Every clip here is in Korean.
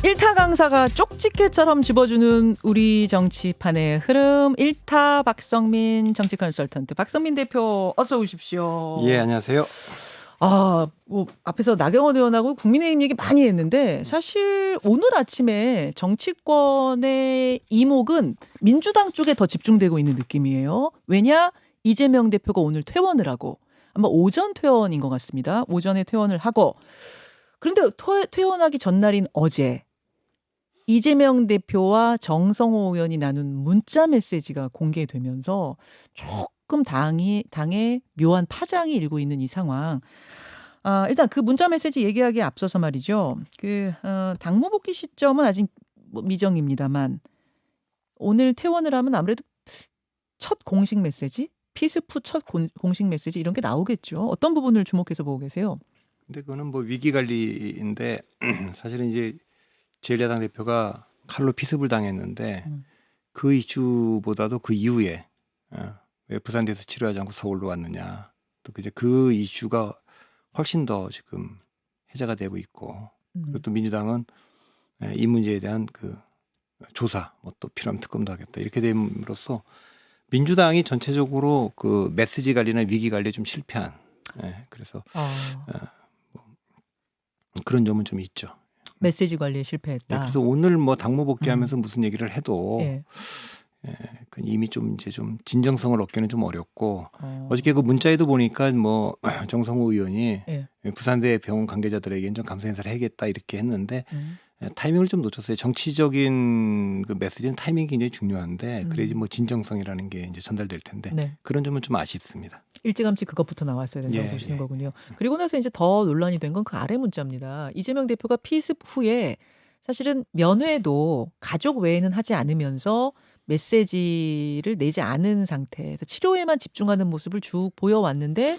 필타 강사가 쪽집게처럼 집어주는 우리 정치판의 흐름. 1타 박성민 정치 컨설턴트. 박성민 대표 어서 오십시오. 예, 안녕하세요. 뭐 앞에서 나경원 의원하고 국민의힘 얘기 많이 했는데 사실 오늘 아침에 정치권의 이목은 민주당 쪽에 더 집중되고 있는 느낌이에요. 왜냐? 이재명 대표가 오늘 퇴원을 하고 아마 오전 퇴원인 것 같습니다. 오전에 퇴원을 하고 그런데 퇴원하기 전날인 어제 이재명 대표와 정성호 의원이 나눈 문자 메시지가 공개되면서 조금 당에 묘한 파장이 일고 있는 이 상황. 일단 그 문자 메시지 얘기하기에 앞서서 말이죠. 당무 복귀 시점은 아직 미정입니다만 오늘 퇴원을 하면 아무래도 첫 공식 메시지, 피스프 첫 공식 메시지 이런 게 나오겠죠. 어떤 부분을 주목해서 보고 계세요? 근데 그거는 뭐 위기 관리인데 사실은 이제 제1야당 대표가 칼로 피습을 당했는데 그 이슈보다도 그 이후에 왜 부산대에서 치료하지 않고 서울로 왔느냐. 또 이제 그 이슈가 훨씬 더 지금 해자가 되고 있고 그리고 또 민주당은 이 문제에 대한 그 조사 뭐 또 필요하면 특검도 하겠다 이렇게 됨으로써 민주당이 전체적으로 그 메시지 관리나 위기 관리에 좀 실패한 그래서 뭐 그런 점은 좀 있죠. 메시지 관리에 실패했다. 그래서 오늘 뭐 당무 복귀하면서 무슨 얘기를 해도 이미 좀 이제 좀 진정성을 얻기는 좀 어렵고 어저께 그 문자에도 보니까 뭐 정성호 의원이 부산대 병원 관계자들에게는 좀 감사 인사를 해야겠다 이렇게 했는데 타이밍을 좀 놓쳤어요. 정치적인 그 메시지는 타이밍이 굉장히 중요한데 그래야지 뭐 진정성이라는 게 이제 전달될 텐데 그런 점은 좀 아쉽습니다. 일찌감치 그것부터 나왔어야 된다고 보시는 거군요. 그리고 나서 이제 더 논란이 된 건 그 아래 문자입니다. 이재명 대표가 피습 후에 사실은 면회도 가족 외에는 하지 않으면서 메시지를 내지 않은 상태에서 치료에만 집중하는 모습을 쭉 보여왔는데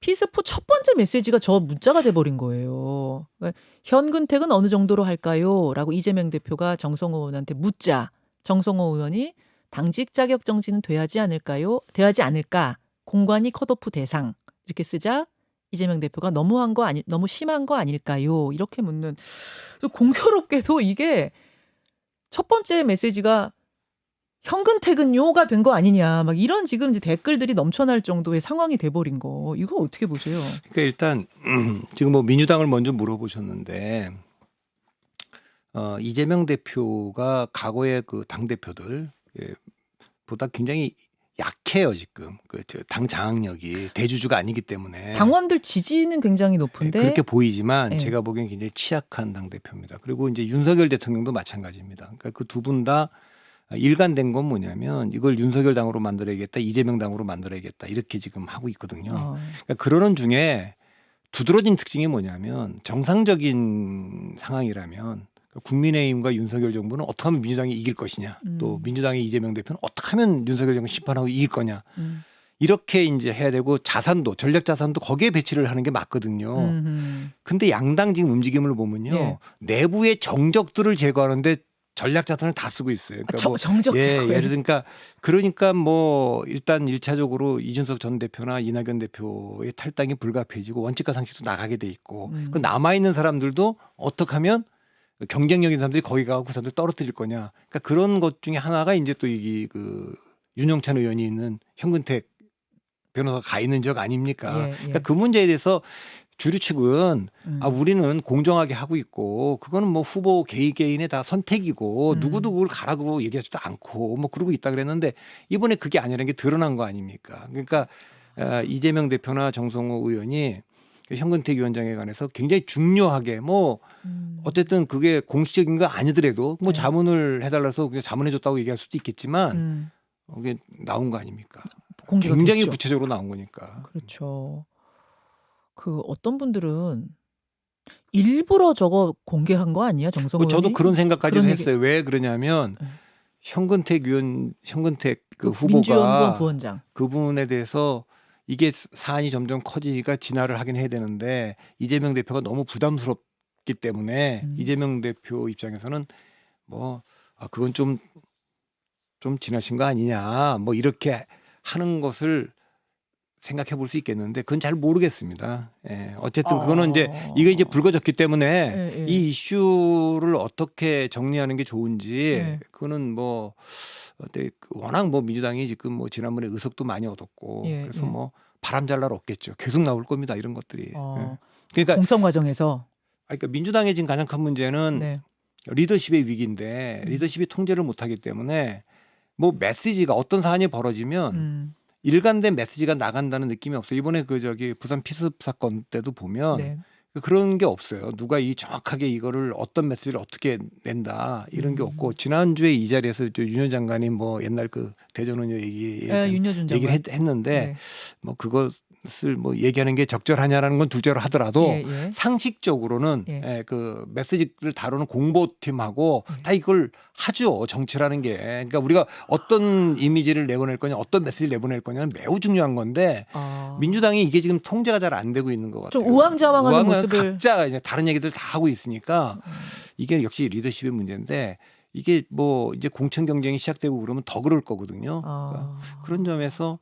피습 후 첫 번째 메시지가 저 문자가 돼버린 거예요. 그러니까 현근택은 어느 정도로 할까요? 라고 이재명 대표가 정성호 의원한테 묻자 정성호 의원이 당직 자격 정지는 돼야지 않을까요? 돼야지 않을까? 공관위 컷오프 대상 이렇게 쓰자 이재명 대표가 너무 심한 거 아닐까요? 이렇게 묻는 공교롭게도 이게 첫 번째 메시지가 현근택은요가 된 거 아니냐 막 이런 지금 이제 댓글들이 넘쳐날 정도의 상황이 돼버린 거 이거 어떻게 보세요? 그러니까 일단 지금 뭐 민주당을 먼저 물어보셨는데 이재명 대표가 과거의 그 당 대표들 보다 굉장히 약해요 지금 그 당 장악력이 대주주가 아니기 때문에 당원들 지지는 굉장히 높은데 그렇게 보이지만 제가 보기엔 굉장히 취약한 당 대표입니다. 그리고 이제 윤석열 대통령도 마찬가지입니다. 그러니까 그 두 분 다 일관된 건 뭐냐면 이걸 윤석열 당으로 만들어야겠다, 이재명 당으로 만들어야겠다 이렇게 지금 하고 있거든요. 그러니까 그러는 중에 두드러진 특징이 뭐냐면 정상적인 상황이라면 국민의힘과 윤석열 정부는 어떻게 하면 민주당이 이길 것이냐, 또 민주당의 이재명 대표는 어떻게 하면 윤석열 정부 심판하고 이길 거냐 이렇게 이제 해야 되고 자산도 전략 자산도 거기에 배치를 하는 게 맞거든요. 근데 양당 지금 움직임을 보면요 내부의 정적들을 제거하는데 전략 자산을 다 쓰고 있어요. 그러니까 정적 제거. 예를 들니까 그러니까 뭐 일단 1차적으로 이준석 전 대표나 이낙연 대표의 탈당이 불가피해지고 원칙과 상식도 나가게 돼 있고 그 남아 있는 사람들도 어떻게 하면 경쟁력 있는 사람들이 거기 가고 그 사람들 떨어뜨릴 거냐. 그러니까 그런 것 중에 하나가 이제 또 이 그 윤영찬 의원이 있는 현근택 변호사가 가 있는 적 아닙니까? 그러니까 그 문제에 대해서 주류 측은 우리는 공정하게 하고 있고 그거는 뭐 후보 개인의 다 선택이고 누구도 그걸 가라고 얘기하지도 않고 뭐 그러고 있다 그랬는데 이번에 그게 아니라는 게 드러난 거 아닙니까? 그러니까 이재명 대표나 정성호 의원이 현근택 위원장에 관해서 굉장히 중요하게 뭐 어쨌든 그게 공식적인 거 아니더라도 뭐 자문을 해달라서 그냥 자문해줬다고 얘기할 수도 있겠지만 그게 나온 거 아닙니까? 굉장히 됐죠. 구체적으로 나온 거니까. 그렇죠. 그 어떤 분들은 일부러 저거 공개한 거 아니야 정성호 의원이? 저도 그런 생각까지도 했어요. 왜 그러냐면 현근택 그 후보가 민주연구원 부원장 그분에 대해서 이게 사안이 점점 커지니까 진화를 하긴 해야 되는데 이재명 대표가 너무 부담스럽기 때문에 이재명 대표 입장에서는 뭐 그건 좀 지나친 거 아니냐 뭐 이렇게 하는 것을 생각해 볼 수 있겠는데 그건 잘 모르겠습니다. 예. 어쨌든 그거는 이제 이게 이제 불거졌기 때문에 예, 예. 이 이슈를 어떻게 정리하는 게 좋은지 예. 그거는 뭐 워낙 뭐 민주당이 지금 뭐 지난번에 의석도 많이 얻었고 예, 그래서 예. 뭐 바람잘 날 없겠죠. 계속 나올 겁니다. 이런 것들이. 예. 그러니까 공천 과정에서 그러니까 민주당의 지금 가장 큰 문제는 네. 리더십의 위기인데 리더십이 통제를 못하기 때문에 뭐 메시지가 어떤 사안이 벌어지면 일관된 메시지가 나간다는 느낌이 없어요. 이번에 그 저기 부산 피습 사건 때도 보면 네. 그런 게 없어요. 누가 이 정확하게 이거를 어떤 메시지를 어떻게 낸다 이런 게 없고 지난주에 이 자리에서 윤 전 장관이 뭐 옛날 그 대전원녀 윤여준 얘기를 장관. 했는데 네. 뭐 그것을 뭐 얘기하는 게 적절하냐라는 건 둘째로 하더라도 예. 상식적으로는 예. 그 메시지를 다루는 공보팀하고 예. 다 이걸 하죠. 정치라는 게. 그러니까 우리가 어떤 이미지를 내보낼 거냐 어떤 메시지를 내보낼 거냐는 매우 중요한 건데 민주당이 이게 지금 통제가 잘 안 되고 있는 것 같아요. 좀 우왕좌왕하는 모습을 각자 이제 다른 얘기들 다 하고 있으니까 이게 역시 리더십의 문제인데 이게 뭐 이제 공천 경쟁이 시작되고 그러면 더 그럴 거거든요. 그러니까 그런 점에서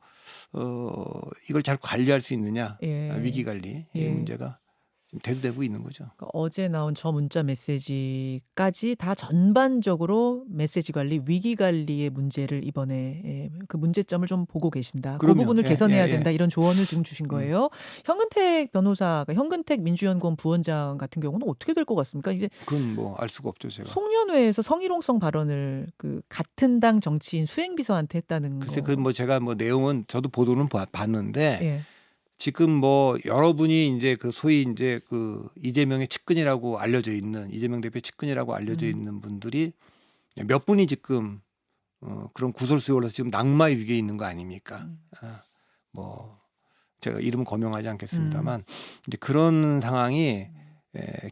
이걸 잘 관리할 수 있느냐 위기 관리 이 문제가 지금 대두되고 있는 거죠. 그러니까 어제 나온 저 문자 메시지까지 다 전반적으로 메시지 관리, 위기 관리의 문제를 이번에 그 문제점을 좀 보고 계신다. 그럼요. 그 부분을 개선해야 예. 된다. 이런 조언을 지금 주신 거예요. 현근택 변호사가 현근택 민주연구원 부원장 같은 경우는 어떻게 될 것 같습니까? 이제 그건 뭐 알 수가 없죠, 제가. 송년회에서 성희롱성 발언을 그 같은 당 정치인 수행비서한테 했다는 글쎄 거. 그 뭐 제가 뭐 내용은 저도 보도는 봤는데 예. 지금 뭐 여러분이 이제 그 소위 이제 그 이재명의 측근이라고 알려져 있는 이재명 대표 측근이라고 알려져 있는 분들이 몇 분이 지금 그런 구설수에 올라서 지금 낙마의 위기에 있는 거 아닙니까? 뭐 제가 이름은 거명하지 않겠습니다만 이제 그런 상황이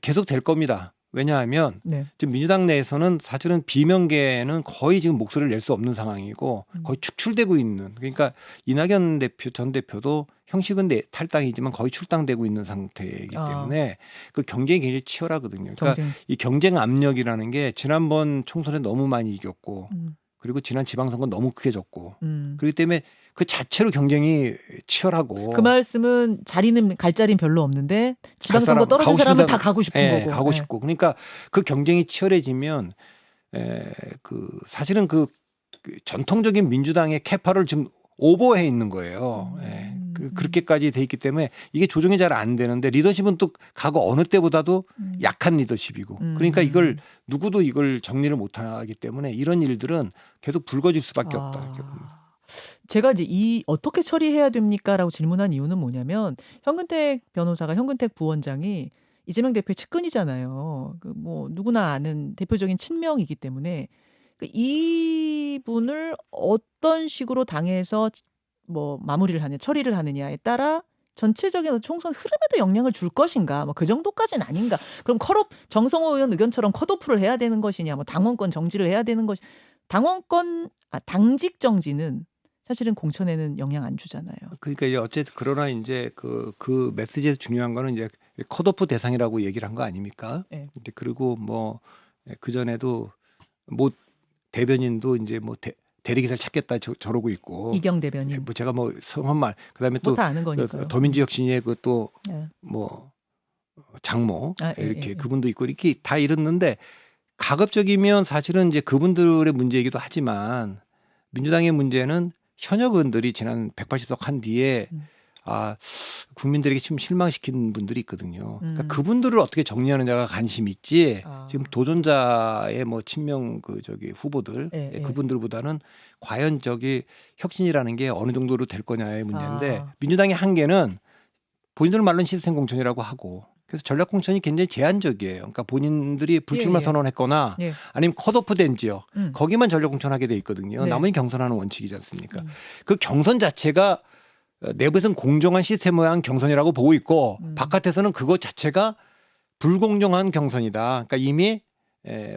계속 될 겁니다. 왜냐하면 네. 지금 민주당 내에서는 사실은 비명계는 거의 지금 목소리를 낼 수 없는 상황이고 거의 축출되고 있는 그러니까 이낙연 대표 전 대표도 형식은 탈당이지만 거의 출당되고 있는 상태이기 때문에 그 경쟁이 굉장히 치열하거든요. 그러니까 이 경쟁 압력이라는 게 지난번 총선에 너무 많이 이겼고 그리고 지난 지방선거 너무 크게 졌고 그렇기 때문에 그 자체로 경쟁이 치열하고 그 말씀은 자리는 갈 자리는 별로 없는데 지방선거 떨어진 사람은 다 가고 싶은 거고 가고 싶고 그러니까 그 경쟁이 치열해지면 그 사실은 그 전통적인 민주당의 캐파를 지금 오버해 있는 거예요. 그렇게까지 돼 있기 때문에 이게 조정이 잘 안 되는데 리더십은 또 과거 어느 때보다도 약한 리더십이고 그러니까 이걸 누구도 이걸 정리를 못 하기 때문에 이런 일들은 계속 불거질 수밖에 없다. 제가 이제 어떻게 처리해야 됩니까라고 질문한 이유는 뭐냐면 현근택 변호사가 현근택 부원장이 이재명 대표의 측근이잖아요. 그 뭐 누구나 아는 대표적인 친명이기 때문에 이분을 어떤 식으로 당에서 뭐 마무리를 하느냐, 처리를 하느냐에 따라 전체적인 총선 흐름에도 영향을 줄 것인가, 뭐 그 정도까지는 아닌가. 그럼 정성호 의원 의견처럼 컷오프를 해야 되는 것이냐, 뭐 당원권 정지를 해야 되는 것이 당직 정지는 사실은 공천에는 영향 안 주잖아요. 그러니까 이제 어쨌든 그러나 이제 그 메시지에서 중요한 거는 이제 컷오프 대상이라고 얘기를 한 거 아닙니까? 네. 이제 그리고 뭐 그 전에도 뭐 대변인도 이제 뭐 대리기사를 찾겠다 저러고 있고 이경 대변인. 뭐 제가 뭐 성한 말 그다음에 또 다 아는 거니까요. 더민주 혁신위의 그또 뭐 장모 이렇게 그분도 있고 이렇게 다 이랬는데 가급적이면 사실은 이제 그분들의 문제이기도 하지만 민주당의 문제는 현역 의원들이 지난 180석 한 뒤에 국민들에게 좀 실망시킨 분들이 있거든요. 그러니까 그분들을 어떻게 정리하느냐가 관심 있지. 지금 도전자의 뭐 친명 후보들 그분들보다는 과연 혁신이라는 게 어느 정도로 될 거냐의 문제인데 민주당의 한계는 본인들 말로는 시스템 공천이라고 하고 그래서 전략 공천이 굉장히 제한적이에요. 그러니까 본인들이 불출마 선언했거나 아니면 컷오프된 지역 거기만 전략 공천하게 돼 있거든요. 나머지 경선하는 원칙이지 않습니까? 그 경선 자체가 내부에서는 공정한 시스템화한 경선이라고 보고 있고 바깥에서는 그것 자체가 불공정한 경선이다. 그러니까 이미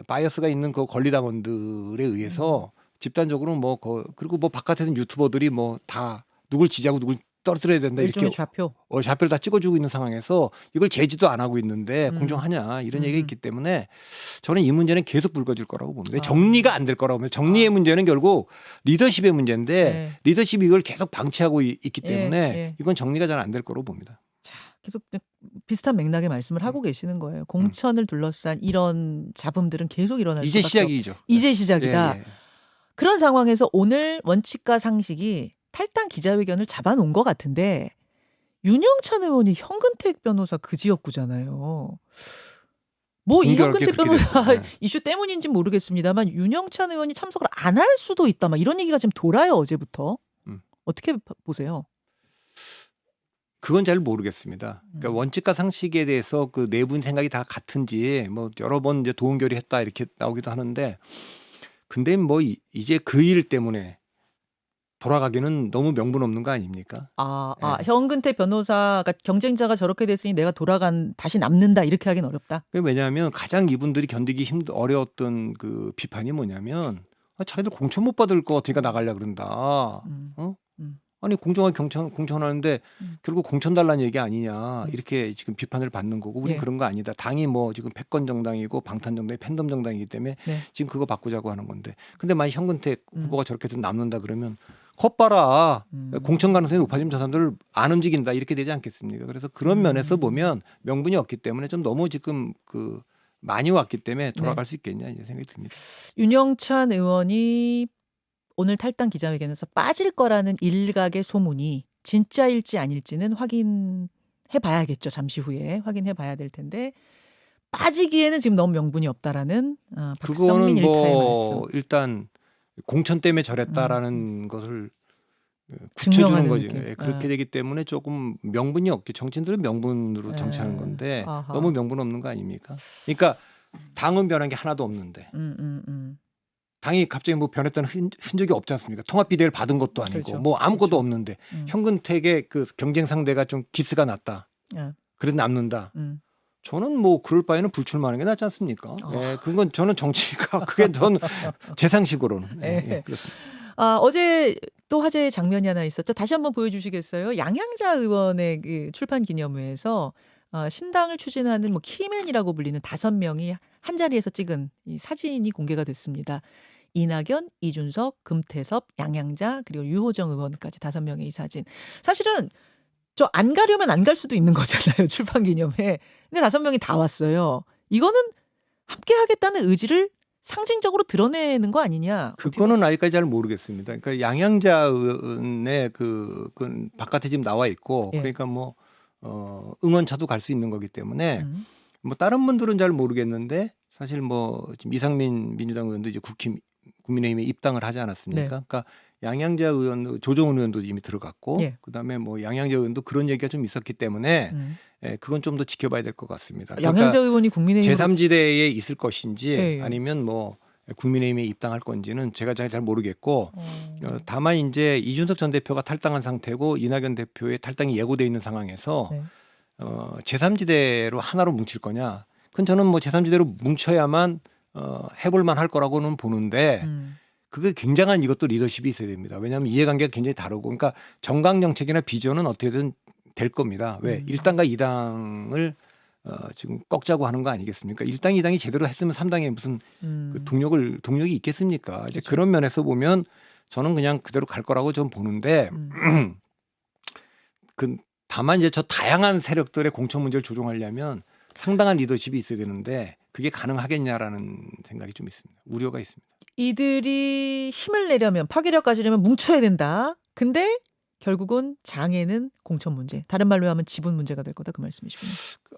바이어스가 있는 그 권리당원들에 의해서 집단적으로 그리고 뭐 바깥에서는 유튜버들이 뭐 다 누굴 지지하고 누굴 떨어뜨려야 된다 이렇게 일종의 좌표. 좌표를 다 찍어주고 있는 상황에서 이걸 제지도 안 하고 있는데 공정하냐 이런 얘기가 음. 있기 때문에 저는 이 문제는 계속 불거질 거라고 봅니다. 아. 정리가 안 될 거라고 봅니다. 정리의 문제는 결국 리더십의 문제인데 네. 리더십이 이걸 계속 방치하고 있기 예, 때문에 예. 이건 정리가 잘 안 될 거라고 봅니다. 자, 계속 비슷한 맥락의 말씀을 하고 계시는 거예요. 공천을 둘러싼 이런 잡음들은 계속 일어날 이제 수밖에 시작이죠. 이제 시작이다. 예, 예. 그런 상황에서 오늘 원칙과 상식이 탈당 기자회견을 잡아놓은 것 같은데 윤영찬 의원이 현근택 변호사 그 지역구잖아요. 뭐 이 공교롭게 현근택 그렇게 변호사 됐어요. 이슈 때문인지 모르겠습니다만 윤영찬 의원이 참석을 안 할 수도 있다. 막 이런 얘기가 지금 돌아요 어제부터. 어떻게 보세요? 그건 잘 모르겠습니다. 그러니까 원칙과 상식에 대해서 그 네 분 생각이 다 같은지 뭐 여러 번 이제 도움결의했다 이렇게 나오기도 하는데 근데 뭐 이제 그 일 때문에 돌아가기는 너무 명분 없는 거 아닙니까? 예. 현근택 변호사가 경쟁자가 저렇게 됐으니 내가 다시 남는다 이렇게 하긴 어렵다. 왜냐하면 가장 이분들이 견디기 어려웠던 그 비판이 뭐냐면 자기들 공천 못 받을 거 같으니까 나가려 그런다. 어? 아니 공정하게 공천하는데 결국 공천 달라는 얘기 아니냐 이렇게 지금 비판을 받는 거고 우린 예. 그런 거 아니다. 당이 뭐 지금 패권 정당이고 방탄 정당이 팬덤 정당이기 때문에 네. 지금 그거 바꾸자고 하는 건데 근데 만약 현근택 후보가 저렇게 해서 남는다 그러면 컸봐라 공천 가능성이 높아지면 저 사람들 안 움직인다 이렇게 되지 않겠습니까? 그래서 그런 면에서 보면 명분이 없기 때문에 좀 너무 지금 그 많이 왔기 때문에 돌아갈 수 있겠냐 이런 생각이 듭니다. 윤영찬 의원이 오늘 탈당 기자회견에서 빠질 거라는 일각의 소문이 진짜일지 아닐지는 확인해 봐야겠죠. 잠시 후에 확인해 봐야 될 텐데 빠지기에는 지금 너무 명분이 없다라는 박성민 그거는 일타의 뭐 말씀. 일단 공천 때문에 저랬다라는 것을 증명하는 굳혀주는 거죠. 느낌. 예, 그렇게 되기 때문에 조금 명분이 없게 정치인들은 명분으로 정치하는 건데 아하. 너무 명분 없는 거 아닙니까? 그러니까 당은 변한 게 하나도 없는데 당이 갑자기 뭐 변했다는 흔적이 없지 않습니까? 통합 비대를 받은 것도 아니고 그렇죠. 뭐 아무것도 그렇죠. 없는데 현근택의 그 경쟁 상대가 좀 기스가 났다. 예. 그래도 남는다. 음. 저는 뭐 그럴 바에는 불출마하는 게 낫지 않습니까? 예, 그건 저는 정치가 그게 전 제 상식으로는. 예, 그렇습니다. 어제 또 화제의 장면이 하나 있었죠. 다시 한번 보여주시겠어요? 양양자 의원의 그 출판 기념회에서 신당을 추진하는 뭐 키맨이라고 불리는 5명이 한 자리에서 찍은 이 사진이 공개가 됐습니다. 이낙연, 이준석, 금태섭, 양양자 그리고 유호정 의원까지 5명의 이 사진. 사실은 저 안 가려면 안 갈 수도 있는 거잖아요. 출판 기념회. 근데 5명이 다 왔어요. 이거는 함께 하겠다는 의지를 상징적으로 드러내는 거 아니냐? 그거는 아직까지 잘 모르겠습니다. 그러니까 양양자 의원의 그 바깥에 지금 나와 있고 예. 그러니까 뭐 응원차도 갈 수 있는 거기 때문에 뭐 다른 분들은 잘 모르겠는데 사실 뭐 지금 이상민 민주당 의원도 이제 국민의힘에 입당을 하지 않았습니까? 네. 그러니까 양양자 의원, 조정훈 의원도 이미 들어갔고 예. 그다음에 뭐 양양자 의원도 그런 얘기가 좀 있었기 때문에 예, 그건 좀 더 지켜봐야 될 것 같습니다. 양양자 의원이 국민의힘 제3지대에 있을 것인지 예. 아니면 뭐 국민의힘에 입당할 건지는 제가 잘 모르겠고 다만 이제 이준석 전 대표가 탈당한 상태고 이낙연 대표의 탈당이 예고돼 있는 상황에서 네. 제3지대로 하나로 뭉칠 거냐? 그건 저는 뭐 제3지대로 뭉쳐야만 해볼만 할 거라고는 보는데 그게 굉장한 이것도 리더십이 있어야 됩니다. 왜냐하면 이해관계가 굉장히 다르고 그러니까 정강 정책이나 비전은 어떻게든 될 겁니다. 왜 1당과 2당을 지금 꺾자고 하는 거 아니겠습니까? 1당, 2당이 제대로 했으면 3당에 무슨 그 동력이 있겠습니까? 이제 그렇죠. 그런 면에서 보면 저는 그냥 그대로 갈 거라고 좀 보는데 다만 이제 저 다양한 세력들의 공천 문제를 조정하려면 상당한 리더십이 있어야 되는데 그게 가능하겠냐라는 생각이 좀 있습니다. 우려가 있습니다. 이들이 힘을 내려면 파괴력 가지려면 뭉쳐야 된다. 근데 결국은 장애는 공천 문제. 다른 말로 하면 지분 문제가 될 거다 그 말씀이시군요.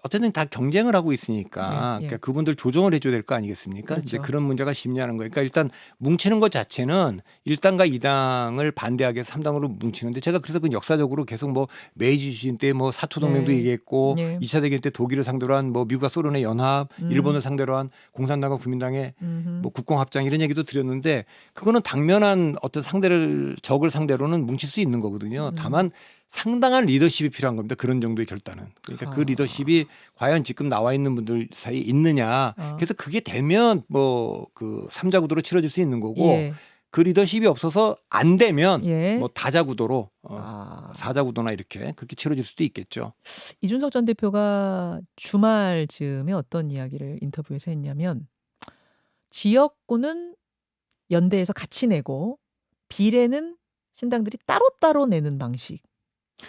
어쨌든 다 경쟁을 하고 있으니까 예, 예. 그러니까 그분들 조정을 해줘야 될 거 아니겠습니까? 그렇죠. 이제 그런 문제가 심리하는 거예요. 그러니까 일단 뭉치는 것 자체는 1당과 2당을 반대하게 해서 3당으로 뭉치는데 제가 그래서 그 역사적으로 계속 뭐 메이지 유신 때 뭐 사초 동맹도 네. 얘기했고 예. 2차 대전 때 독일을 상대로 한 뭐 미국과 소련의 연합, 일본을 상대로 한 공산당과 국민당의 뭐 국공합장 이런 얘기도 드렸는데 그거는 당면한 어떤 적을 상대로는 뭉칠 수 있는 거거든요. 다만 상당한 리더십이 필요한 겁니다. 그런 정도의 결단은. 그러니까 그 리더십이 과연 지금 나와 있는 분들 사이에 있느냐. 그래서 그게 되면 뭐 그 3자 구도로 치러질 수 있는 거고 예. 그 리더십이 없어서 안 되면 예. 뭐 다자구도로 아. 사자구도나 이렇게 그렇게 치러질 수도 있겠죠. 이준석 전 대표가 주말 즈음에 어떤 이야기를 인터뷰에서 했냐면 지역구는 연대에서 같이 내고 비례는 신당들이 따로따로 내는 방식.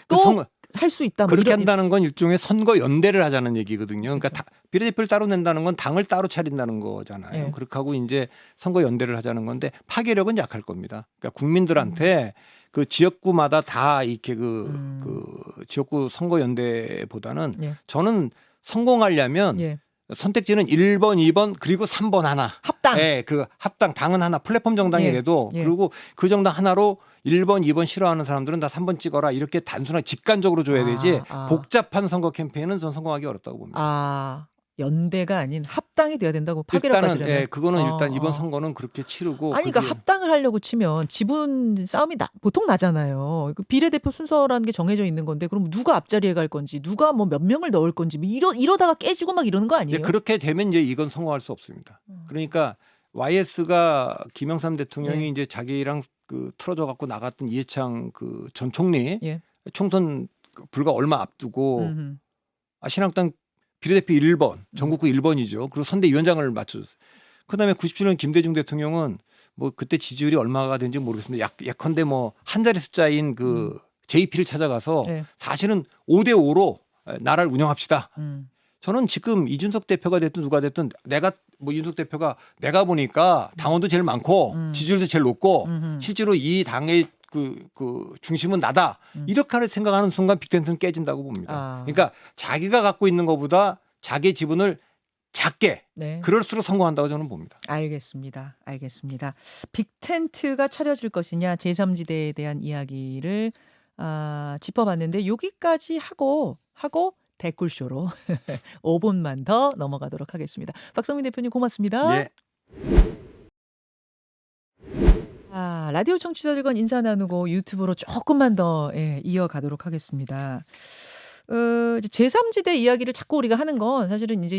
그 또 할 수 있다. 뭐 그렇게 이런 한다는 건 일종의 선거 연대를 하자는 얘기거든요. 그러니까 비례대표를 따로 낸다는 건 당을 따로 차린다는 거잖아요. 예. 그렇게 하고 이제 선거 연대를 하자는 건데 파괴력은 약할 겁니다. 그러니까 국민들한테 그 지역구마다 다 이렇게 그 지역구 선거 연대보다는 예. 저는 성공하려면 예. 선택지는 1번, 2번 그리고 3번 하나. 합당. 예, 그 합당 당은 하나 플랫폼 정당이라도 예. 그리고 그 정당 하나로 1번, 2번 싫어하는 사람들은 다 3번 찍어라 이렇게 단순하게 직관적으로 줘야 되지 복잡한 선거 캠페인은 전 성공하기 어렵다고 봅니다. 아, 연대가 아닌 합당이 돼야 된다고 파괴력까지 일단은 주려면. 예, 그거는 일단 이번 선거는 그렇게 치르고 아니, 그러니까 합당을 하려고 치면 지분 싸움이 보통 나잖아요. 그 비례대표 순서라는 게 정해져 있는 건데 그럼 누가 앞자리에 갈 건지 누가 뭐 몇 명을 넣을 건지 뭐 이러다가 깨지고 막 이러는 거 아니에요? 예, 그렇게 되면 이제 이건 성공할 수 없습니다. 그러니까 YS가 김영삼 대통령이 예. 이제 자기랑 그 틀어져 갖고 나갔던 이해창 그 전 총리 예. 총선 불과 얼마 앞두고 신당당 비례대표 1번, 전국구 1번이죠. 그리고 선대위원장을 맡춰줬어요. 그다음에 97년 김대중 대통령은 뭐 그때 지지율이 얼마가 된지 모르겠습니다. 예컨대 뭐 한 자리 숫자인 그 JP를 찾아가서 예. 사실은 5대5로 나라를 운영합시다. 음. 저는 지금 이준석 대표가 됐든 누가 됐든 내가 뭐 이준석 대표가 내가 보니까 당원도 제일 많고 지지율도 제일 높고 실제로 이 당의 그 중심은 나다. 이렇게 생각하는 순간 빅텐트는 깨진다고 봅니다. 그러니까 자기가 갖고 있는 것보다 자기의 지분을 작게 네. 그럴수록 성공한다고 저는 봅니다. 알겠습니다. 알겠습니다. 빅텐트가 차려질 것이냐 제3지대에 대한 이야기를 짚어봤는데 여기까지 하고 댓글쇼로 5분만 더 넘어가도록 하겠습니다. 박성민 대표님 고맙습니다. 예. 라디오 청취자들과 인사 나누고 유튜브로 조금만 더 이어가도록 하겠습니다. 제3지대 이야기를 자꾸 우리가 하는 건 사실은 이제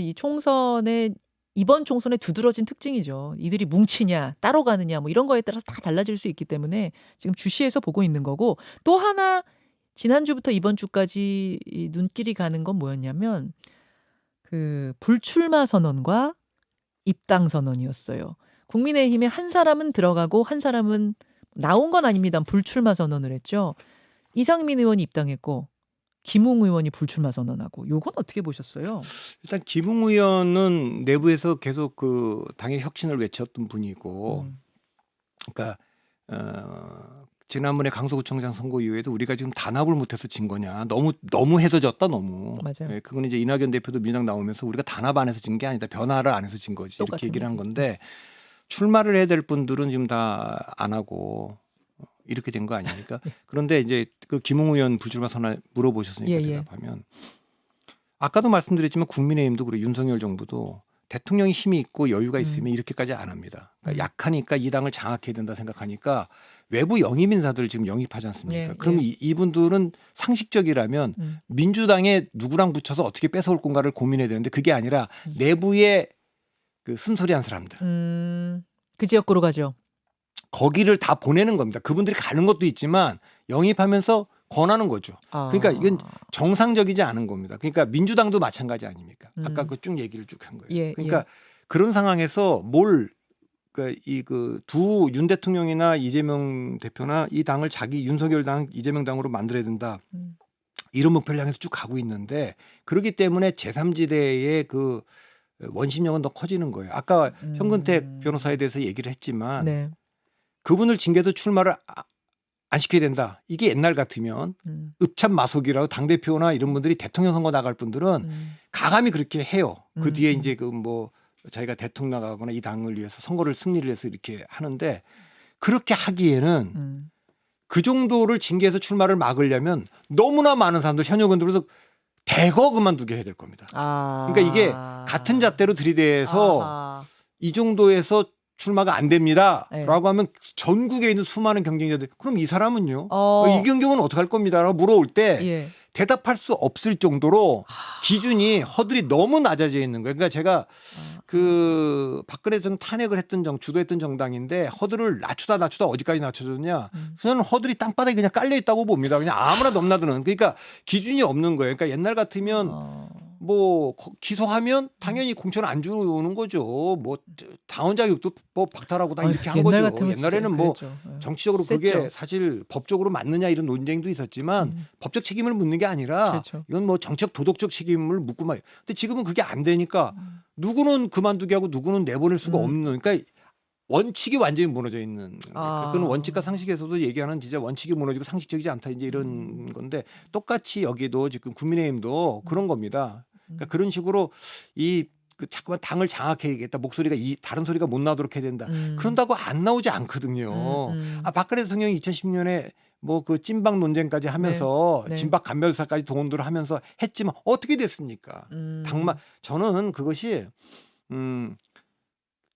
이번 총선의 두드러진 특징이죠. 이들이 뭉치냐 따로 가느냐 뭐 이런 거에 따라서 다 달라질 수 있기 때문에 지금 주시해서 보고 있는 거고 또 하나 지난주부터 이번 주까지 눈길이 가는 건 뭐였냐면 그 불출마 선언과 입당 선언이었어요. 국민의힘에 한 사람은 들어가고 한 사람은 나온 건 아닙니다. 불출마 선언을 했죠. 이상민 의원이 입당했고 김웅 의원이 불출마 선언하고 요건 어떻게 보셨어요? 일단 김웅 의원은 내부에서 계속 그 당의 혁신을 외쳤던 분이고 그러니까 지난번에 강서구청장 선거 이후에도 우리가 지금 단합을 못해서 진 거냐 너무 해서 졌다 너무 맞아요. 예, 그건 이제 이낙연 대표도 민주당 나오면서 우리가 단합 안 해서 진 게 아니다 변화를 안 해서 진 거지 이렇게 얘기를 한 건데 출마를 해야 될 분들은 지금 다 안 하고 이렇게 된 거 아닙니까? 그런데 이제 그 김웅 의원 불출마 선언 물어보셨으니까 대답하면 아까도 말씀드렸지만 국민의힘도 그리고 윤석열 정부도 대통령이 힘이 있고 여유가 있으면 이렇게까지 안 합니다. 그러니까 약하니까 이 당을 장악해야 된다 생각하니까 외부 영입 인사들을 지금 영입하지 않습니까? 그러면 이분들은 상식적이라면 민주당에 누구랑 붙여서 어떻게 뺏어올 건가를 고민해야 되는데 그게 아니라 내부에 그 쓴소리한 사람들. 그 지역구로 가죠. 거기를 다 보내는 겁니다. 그분들이 가는 것도 있지만 영입하면서 권하는 거죠. 그러니까 이건 정상적이지 않은 겁니다. 그러니까 민주당도 마찬가지 아닙니까? 아까 그 쭉 얘기를 쭉 한 거예요. 그러니까 그런 상황에서 두 윤 대통령이나 이재명 대표나 이 당을 자기 윤석열 당, 이재명 당으로 만들어야 된다. 이런 목표를 향해서 쭉 가고 있는데 그렇기 때문에 제3지대의 그 원심력은 더 커지는 거예요. 아까 현근택 변호사에 대해서 얘기를 했지만 그분을 징계도 출마를 안 시켜야 된다. 이게 옛날 같으면 읍참마속이라고 당대표나 이런 분들이 대통령 선거 나갈 분들은 가감히 그렇게 해요. 그 뒤에 이제 그 뭐 자기가 대통령 나가거나 이 당을 위해서 선거를 승리를 해서 이렇게 하는데 그렇게 하기에는 그 정도를 징계해서 출마를 막으려면 너무나 많은 사람들 현역 의원들에서 대거 그만두게 해야 될 겁니다. 그러니까 이게 같은 잣대로 들이대서 이 정도에서 출마가 안 됩니다라고 하면 전국에 있는 수많은 경쟁자들 그럼 이 사람은요? 이경경은 어떻게 할 겁니다라고 물어올 때 대답할 수 없을 정도로 기준이 허들이 너무 낮아져 있는 거예요. 그러니까 제가 그 박근혜 전 탄핵을 했던 주도했던 정당인데 허들을 낮추다 어디까지 낮춰줬냐? 저는 허들이 땅바닥에 그냥 깔려 있다고 봅니다. 그냥 아무나 넘나드는. 그러니까 기준이 없는 거예요. 그러니까 옛날 같으면 뭐 기소하면 당연히 공천 안 주는 거죠. 뭐 당원 자격도 뭐 박탈하고 다 이렇게 한 거죠. 옛날에는 뭐 정치적으로 셌죠. 그게 사실 법적으로 맞느냐 이런 논쟁도 있었지만 법적 책임을 묻는 게 아니라 그렇죠. 이건 뭐 정책 도덕적 책임을 묻고 막. 근데 지금은 그게 안 되니까 누구는 그만두게 하고 누구는 내보낼 수가 없는. 그러니까 원칙이 완전히 무너져 있는. 그건 원칙과 상식에서도 얘기하는 진짜 원칙이 무너지고 상식적이지 않다 이제 이런 건데 똑같이 여기도 지금 국민의힘도 그런 겁니다. 그러니까 그런 식으로 그 자꾸만 당을 장악해야겠다. 목소리가 다른 소리가 못 나도록 해야 된다. 그런다고 안 나오지 않거든요. 박근혜 대통령이 2010년에 뭐 그 찐박 논쟁까지 하면서 네. 진박 간별사까지 동원들을 하면서 했지만 어떻게 됐습니까? 저는 그것이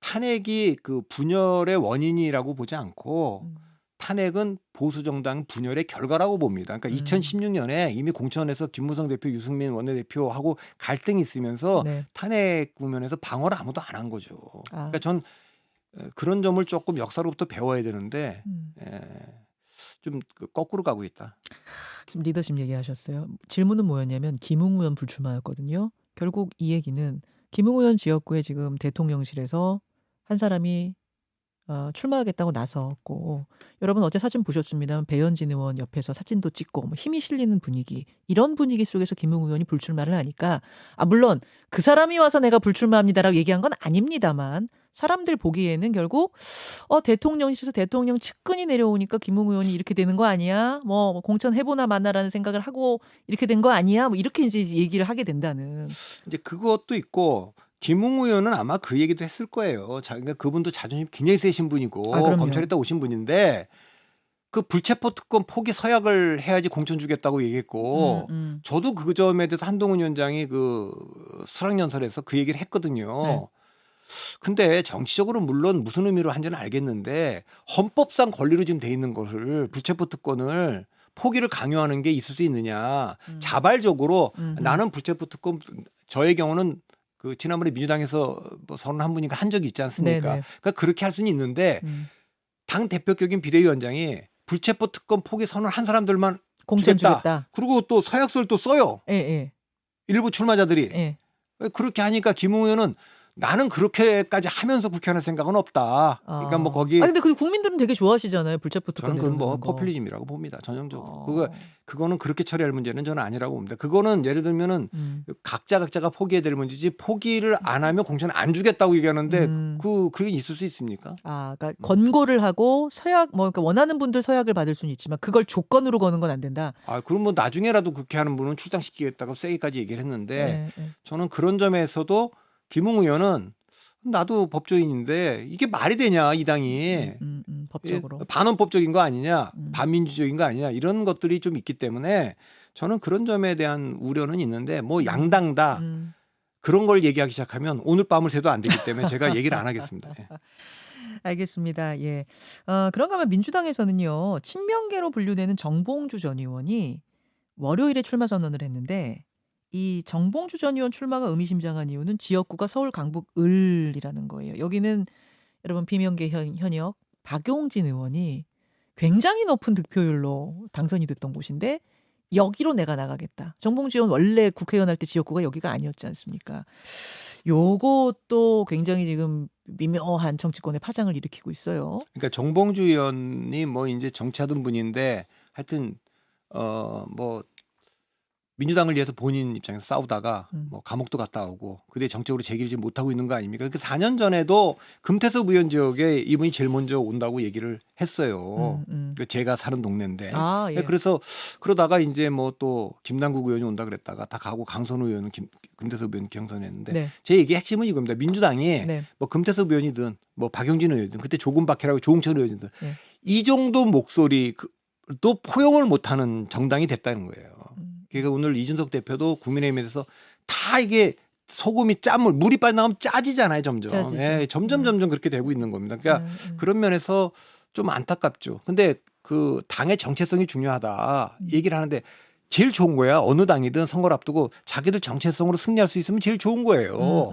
탄핵이 그 분열의 원인이라고 보지 않고 탄핵은 보수 정당 분열의 결과라고 봅니다. 그러니까 2016년에 이미 공천에서 김무성 대표, 유승민 원내대표하고 갈등이 있으면서 탄핵 국면에서 방어를 아무도 안 한 거죠. 그러니까 전 그런 점을 조금 역사로부터 배워야 되는데 좀 거꾸로 가고 있다. 지금 리더십 얘기하셨어요. 질문은 뭐였냐면 김웅 의원 불출마였거든요. 결국 이 얘기는 김웅 의원 지역구에 지금 대통령실에서 한 사람이 출마하겠다고 나섰고 여러분 어제 사진 보셨습니다만 배현진 의원 옆에서 사진도 찍고 뭐 힘이 실리는 분위기 이런 분위기 속에서 김웅 의원이 불출마를 하니까 물론 그 사람이 와서 내가 불출마합니다라고 얘기한 건 아닙니다만 사람들 보기에는 결국 대통령실에서 대통령 측근이 내려오니까 김웅 의원이 이렇게 되는 거 아니야? 뭐 공천 해보나 마나라는 생각을 하고 이렇게 된 거 아니야? 뭐 이렇게 이제 얘기를 하게 된다는. 이제 그것도 있고 김웅 의원은 아마 그 얘기도 했을 거예요. 그러니까 그분도 자존심 굉장히 세신 분이고 검찰에다 오신 분인데 그 불체포 특권 포기 서약을 해야지 공천 주겠다고 얘기했고 저도 그 점에 대해서 한동훈 위원장이 그 수락연설에서 그 얘기를 했거든요. 네. 근데 정치적으로 물론 무슨 의미로 한지는 알겠는데 헌법상 권리로 지금 돼 있는 것을 불체포 특권을 포기를 강요하는 게 있을 수 있느냐. 자발적으로 나는 불체포 특권 저의 경우는 그 지난번에 민주당에서 뭐 선언 한 분인가 한 적이 있지 않습니까? 네네. 그러니까 그렇게 할 수는 있는데 당 대표격인 비대위원장이 불체포 특권 포기 선언 한 사람들만 공천 주겠다. 그리고 또 서약서를 또 써요. 예. 일부 출마자들이. 예. 그렇게 하니까 김웅 의원은 나는 그렇게까지 하면서 국회의원할 생각은 없다. 그러니까 뭐 거기. 근데 그 국민들은 되게 좋아하시잖아요. 불체포 특권. 저는 그건 뭐 포퓰리즘이라고 봅니다. 전형적으로. 그거는 그렇게 처리할 문제는 저는 아니라고 봅니다. 그거는 예를 들면은 각자가 포기해야 될 문제지 포기를 안 하면 공천 안 주겠다고 얘기하는데 그게 있을 수 있습니까? 그러니까 권고를 하고 서약 그러니까 원하는 분들 서약을 받을 수는 있지만 그걸 조건으로 거는 건 안 된다. 그럼 뭐 나중에라도 그렇게 하는 분은 출당시키겠다고 세게까지 얘기를 했는데 저는 그런 점에서도 김웅 의원은 나도 법조인인데 이게 말이 되냐 이 당이 법적으로 반헌법적인 거 아니냐 반민주적인 거 아니냐 이런 것들이 좀 있기 때문에 저는 그런 점에 대한 우려는 있는데 뭐 양당 다 그런 걸 얘기하기 시작하면 오늘 밤을 새도 안 되기 때문에 제가 얘기를 안 하겠습니다. 알겠습니다. 예. 그런가 하면 민주당에서는요. 친명계로 분류되는 정봉주 전 의원이 월요일에 출마 선언을 했는데 이 정봉주 전 의원 출마가 의미심장한 이유는 지역구가 서울 강북 을이라는 거예요. 여기는 여러분 비명계 현역 박용진 의원이 굉장히 높은 득표율로 당선이 됐던 곳인데 여기로 내가 나가겠다. 정봉주 의원 원래 국회의원 할 때 지역구가 여기가 아니었지 않습니까? 요것도 굉장히 지금 미묘한 정치권의 파장을 일으키고 있어요. 그러니까 정봉주 의원이 뭐 이제 정치하던 분인데 하여튼 뭐 민주당을 위해서 본인 입장에서 싸우다가 뭐 감옥도 갔다 오고 그때 정적으로 재기를 지금 못하고 있는 거 아닙니까? 그 4년 전에도 금태섭 의원 지역에 이분이 제일 먼저 온다고 얘기를 했어요. 제가 사는 동네인데. 예. 그래서 그러다가 이제 뭐 또 김남국 의원이 온다 그랬다가 다 가고 강선우 의원은 금태섭 의원 경선했는데 제 얘기의 핵심은 이겁니다. 민주당이 뭐 금태섭 의원이든 뭐 박용진 의원이든 그때 조금박해라고 조홍천 의원이든 이 정도 목소리 또 포용을 못하는 정당이 됐다는 거예요. 그러니까 오늘 이준석 대표도 국민의힘에 대해서 다 이게 소금이 물이 빠져나가면 짜지잖아요. 점점. 점점 그렇게 되고 있는 겁니다. 그러니까 그런 면에서 좀 안타깝죠. 근데 그 당의 정체성이 중요하다 얘기를 하는데 제일 좋은 거야. 어느 당이든 선거를 앞두고 자기들 정체성으로 승리할 수 있으면 제일 좋은 거예요.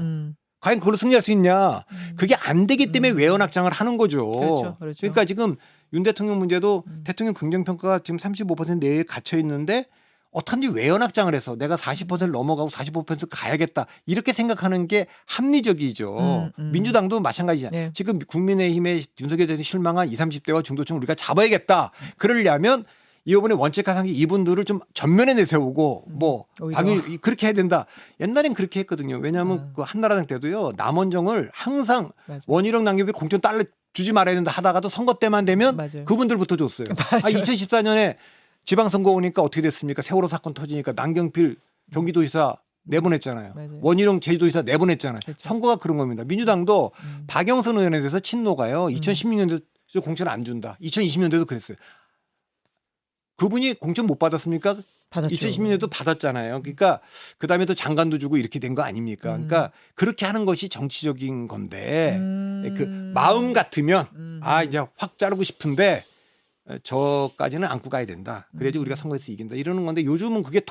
과연 그걸로 승리할 수 있냐? 그게 안 되기 때문에 외연 확장을 하는 거죠. 그렇죠. 그러니까 지금 윤 대통령 문제도 대통령 긍정평가가 지금 35% 내에 갇혀 있는데 어떻게든지 외연 확장을 해서 내가 40%를 넘어가고 45% 가야겠다 이렇게 생각하는 게 합리적이죠. 민주당도 마찬가지잖아요. 네. 지금 국민의힘의 윤석열 대통령이 실망한 20, 30대와 중도층을 우리가 잡아야겠다. 그러려면 이번에 원칙 가상기 이분들을 좀 전면에 내세우고 뭐 방일 그렇게 해야 된다. 옛날엔 그렇게 했거든요. 왜냐하면 그 한나라당 때도요. 남원정을 항상 맞아. 원희룡 남경필 공천 달러 주지 말아야 된다 하다가도 선거 때만 되면 맞아요. 그분들부터 줬어요. 2014년에 지방선거 오니까 어떻게 됐습니까? 세월호 사건 터지니까 남경필 경기도지사 내보냈잖아요. 맞아요. 원희룡 제주도지사 내보냈잖아요. 그렇죠. 선거가 그런 겁니다. 민주당도 박영선 의원에 대해서 친노가요. 2016년도 공천 안 준다. 2020년도에도 그랬어요. 그분이 공천 못 받았습니까? 받았죠. 2016년도 받았잖아요. 그러니까 그다음에 또 장관도 주고 이렇게 된 거 아닙니까? 그러니까 그렇게 하는 것이 정치적인 건데 그 마음 같으면 이제 확 자르고 싶은데 저까지는 안고 가야 된다. 그래야지 우리가 선거에서 이긴다. 이러는 건데 요즘은 그게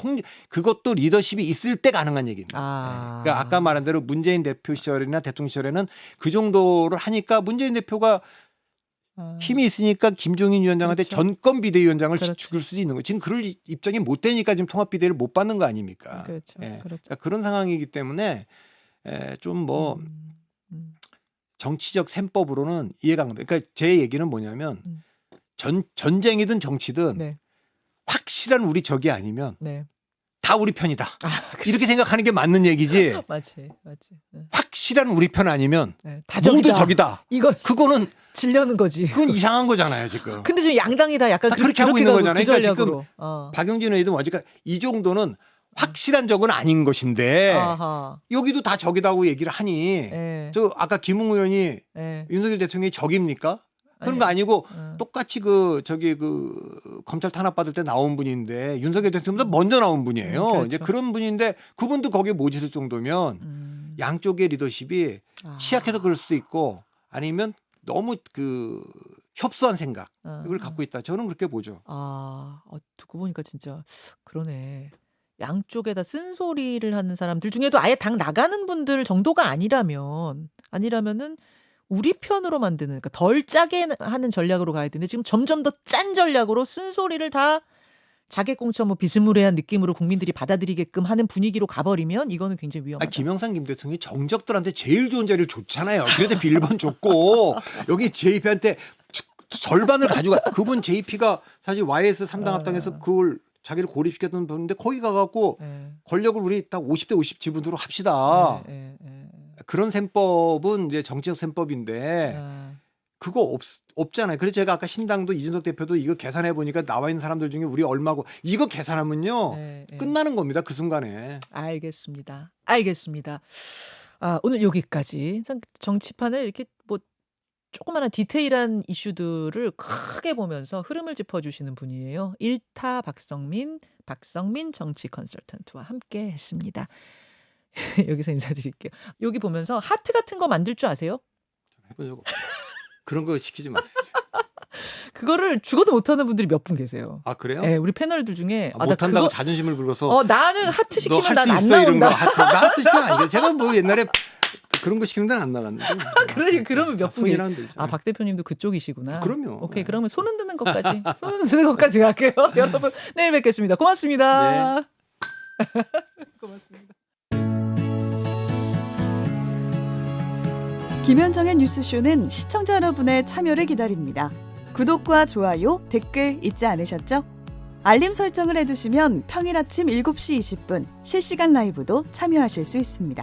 그것도 리더십이 있을 때 가능한 얘기입니다. 그러니까 아까 말한 대로 문재인 대표 시절이나 대통령 시절에는 그 정도를 하니까 문재인 대표가 힘이 있으니까 김종인 위원장한테 그렇죠. 전권 비대위원장을 그렇죠. 줄 수도 있는 거예요. 지금 그럴 입장이 못 되니까 지금 통합 비대를 못 받는 거 아닙니까? 그렇죠. 예. 그렇죠. 그러니까 그런 상황이기 때문에 좀 뭐 정치적 셈법으로는 이해가 안 돼. 그러니까 제 얘기는 뭐냐면 전쟁이든 정치든 네. 확실한 우리 적이 아니면 네. 다 우리 편이다. 이렇게 생각하는 게 맞는 얘기지. 맞지. 네. 확실한 우리 편 아니면 네. 다 모두 적이다. 적이다. 이건 그거는 질려는 거지. 그건 이상한 거잖아요 지금. 근데 지금 양당이 다 약간 그렇게 하고 있는 가고, 거잖아요. 그 그러니까 지금 전략으로. 박용진 의원도 먼저 이 정도는 확실한 적은 아닌 것인데 아하. 여기도 다 적이다고 얘기를 하니 네. 저 아까 김웅 의원이 네. 윤석열 대통령이 적입니까? 그런 거 아니고 똑같이 검찰 탄압 받을 때 나온 분인데 윤석열 대통령보다 먼저 나온 분이에요. 그렇죠. 이제 그런 분인데 그분도 거기에 모집을 정도면 양쪽의 리더십이 취약해서 그럴 수도 있고 아니면 너무 협소한 생각 이걸 갖고 있다. 저는 그렇게 보죠. 듣고 보니까 진짜 그러네. 양쪽에다 쓴소리를 하는 사람들 중에도 아예 당 나가는 분들 정도가 아니라면은 우리 편으로 만드는, 그러니까 덜 짜게 하는 전략으로 가야 되는데 지금 점점 더 짠 전략으로 쓴소리를 다 자객공천 비스무리한 느낌으로 국민들이 받아들이게끔 하는 분위기로 가버리면 이거는 굉장히 위험하다. 김영삼 김 대통령이 정적들한테 제일 좋은 자리를 줬잖아요. 그래서 빌번 줬고 여기 JP한테 절반을 가져가. 그분 JP가 사실 YS 3당 합당에서 그걸 자기를 고립시켰던 분인데 거기 가갖고 권력을 우리 딱 50대 50 지분으로 합시다. 그런 셈법은 이제 정치적 셈법인데 그거 없잖아요. 그래서 제가 아까 신당도 이준석 대표도 이거 계산해 보니까 나와 있는 사람들 중에 우리 얼마고 이거 계산하면요 끝나는 겁니다. 그 순간에. 알겠습니다. 오늘 여기까지 정치판을 이렇게 뭐 조그마한 디테일한 이슈들을 크게 보면서 흐름을 짚어주시는 분이에요. 일타 박성민 정치 컨설턴트와 함께 했습니다. 여기서 인사드릴게요. 여기 보면서 하트 같은 거 만들 줄 아세요? 해본 적 없어요. 그런 거 시키지 마세요. 그거를 죽어도 못하는 분들이 몇 분 계세요. 아 그래요? 네, 우리 패널들 중에 못한다고 자존심을 긁어서 나는 하트 시키면 난 안 너 할 수 있어 이런 거 나온다. 나 하트 시키면 아니죠. 제가 뭐 옛날에 그런 거 시키는 데는 안 나갔는데. 그러면 몇 분이? 박 대표님도 그쪽이시구나. 그럼요. 오케이, 그러면 손 흔드는 것까지 갈게요. 여러분 내일 뵙겠습니다. 고맙습니다. 네. 고맙습니다. 김현정의 뉴스쇼는 시청자 여러분의 참여를 기다립니다. 구독과 좋아요, 댓글 잊지 않으셨죠? 알림 설정을 해두시면 평일 아침 7시 20분 실시간 라이브도 참여하실 수 있습니다.